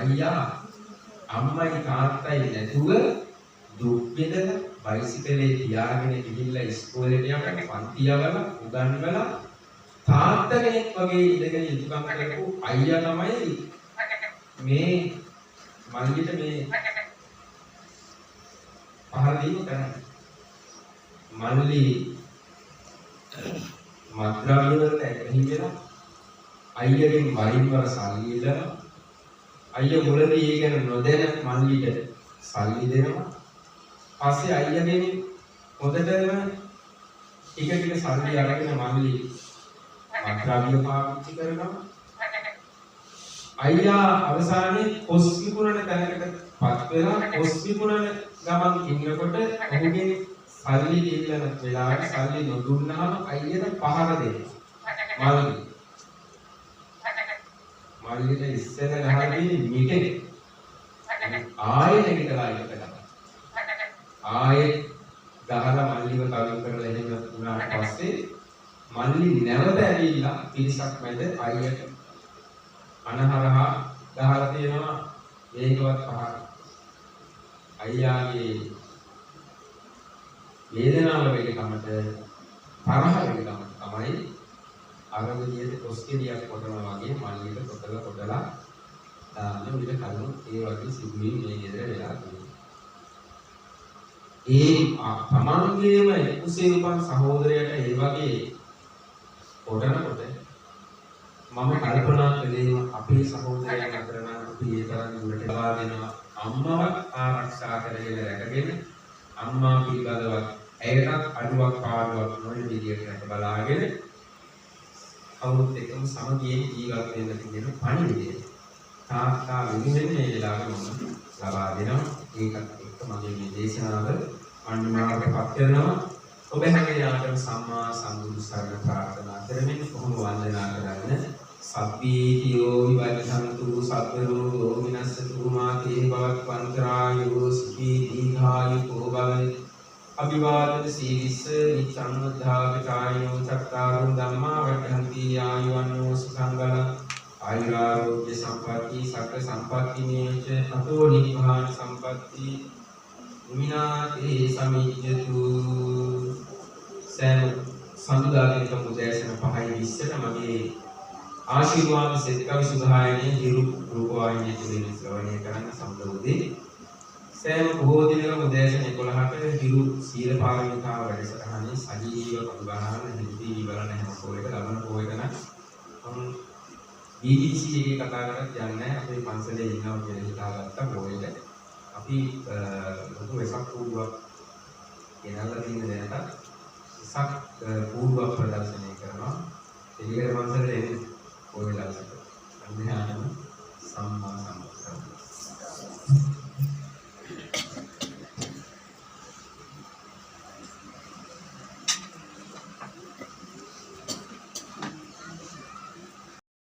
අයියා අම්මයි තාත්තයි නැතුව දුක් විඳලා බයිසිකලේ තියාගෙන ගිහිල්ලා ඉස්කෝලේට යන පන්ති යවලා උගන්වලා තාත්තා කෙනෙක් වගේ ඉඳගෙන යුතුයකම් කරපු අයියා තමයි මේ මල්ලිට මේ පහර දීම කරන්නේ. මල්ලි මත්ද්‍රව්‍ය වලට ඇලෙහි වෙලා අයියගෙන් වරින් වර සල්ලි ඉල්ලනවා. අයියා මුලදී ඒ ගැන නොදැන මල්ලිට සල්ලි දෙනවා. පස්සේ අයියාගෙන් හොඳටම ටික සල්ලි අරගෙන මල්ලි මත්ද්‍රව්‍ය පාවිච්චි කරනවා. අයියා අවසානයේ කොස් විකුණන තැනකටපත් වෙලා කොස් විකුණන ගමන් ඉන්නකොට ඔහුගෙන් සල්ලි දෙන්න වෙලාවට සල්ලි නොදුන්නාම අයියට පහර දෙනවා. මල්ලිට ඉස්සෙල්ල ගහදී මිටේ ආයෙත් නැගිටලා ඉඳලා ආයෙත් ගහලා මල්ලිව කලින් කරලා එහෙම වුණාට පස්සේ මල්ලි නැවත ඇවිල්ලා පිරිසක් මැද අයියට අනහරහා ගහලා තියෙනවා මේකවත් පහර. අයියාගේ වේදනාව වෙලකමට තරහ වෙලකමට තමයි අර විදියට කොස්කෙලියක් කොටනවා වගේ මල්ලිට කොටලා දාන්න විතර කරුණු ඒ වගේ සිදුවීම් මේ ගෙදර වෙලා තියෙනවා. ඒ තමන්ගේම කුසේ උපන් සහෝදරයට ඒ වගේ කොටනකොට මම කල්පනා කළේ අපේ සහෝදරයන් අතර නම් අපි ඒ තරම් දුරට ලබා දෙනවා අම්මව ආරක්ෂා කරගෙන රැකගෙන අම්මා පිළිබඳව ඇයටත් අඩුවක් පාඩුවක් නොවන විදියට රැක බලාගෙන කවුරුත් එක්කම සමගියෙන් ජීවත් වෙන්න තියෙන පණිවිඩය තාත්තා වෙනුවෙන් මේ වෙලාවට මම ලබා දෙනවා. ඒකත් එක්ක මගේ මේ දේශනාව අනිවාර්යයෙන්පත් කරනවා. ඔබ හැමදේටම සම්මා සම්බුදු සරණ ප්‍රාර්ථනා කරමින් කොහොම වන්දනා කරන්න. සබ්බීතියෝ විවච්ඡන්තු සබ්බරෝ රෝගිනස්සතු මාතේ භවත්වන්තරායෝ සුඛී දීඝායුකෝ භවෙ අභිවාදන සීලිස්ස නිච්ඡං උද්ධාපචායෝ චත්තාරෝ ධම්මා වඩ්ඩන්ති ආයුවන්නෝ සුඛංගල ආයුරාෝග්‍ය සම්පatti සකල සම්පatti මේච අතෝ නිභාන සම්පatti විනාතේ සමිජ්ජතු. සෑම සඳුදාගෙන මුදෑසන 5:20ට මගේ ආශිර්වාද සෙත් කවි සුභායනයේ හිරු රූපවාහිනිය තුලින් ශ්‍රවණය කරන්න සම්බන්ධ සෑම බොහෝ දිනක මුදෑසන 11ට හිරු සීල පාරමිතා වැඩසටහනේ සජීවීව කටුගහන හිදී ඉවරන හැම පොයක ලබන පොයක නම් මම BBC එකේ කතා කරත් යන්නේ අපේ පන්සලේ ඉන්නවා කියලා හිතාගත්ත පොයක අපි ලොකු වෙසක් කූඩුවක් ගෙනල්ලා තියෙන දැනට වෙසක් කූඩුවක් ප්‍රදර්ශනය කරනවා. එළියට පන්සලේ පොය දවසේ